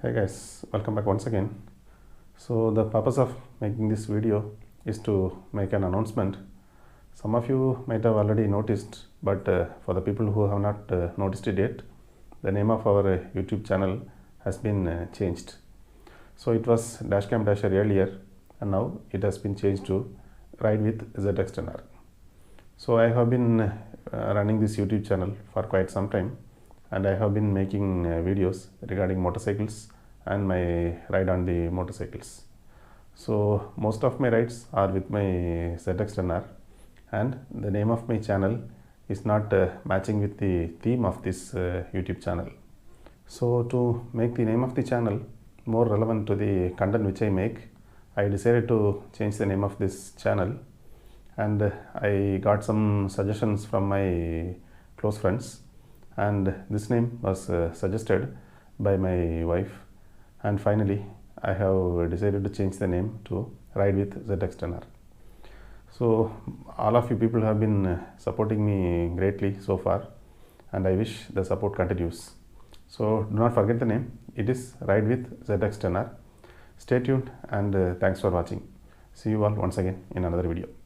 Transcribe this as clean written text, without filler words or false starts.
Hey guys, welcome back once again. So the purpose of making this video is to make an announcement. Some of you might have already noticed, but for the people who have not noticed it yet, the name of our YouTube channel has been changed. So it was Dashcam Dasher earlier, and now it has been changed to Ride with ZX10R. So I have been running this YouTube channel for quite some time, and I have been making videos regarding motorcycles and my ride on the motorcycles. So most of my rides are with my ZX10R, and the name of my channel is not matching with the theme of this YouTube channel. So to make the name of the channel more relevant to the content which I make, I decided to change the name of this channel, and I got some suggestions from my close friends, and this name was suggested by my wife, and finally I have decided to change the name to Ride with ZX10R. So all of you people have been supporting me greatly so far, and I wish the support continues. So do not forget the name. It is Ride with ZX10R. Stay tuned, and thanks for watching. See you all once again in another video.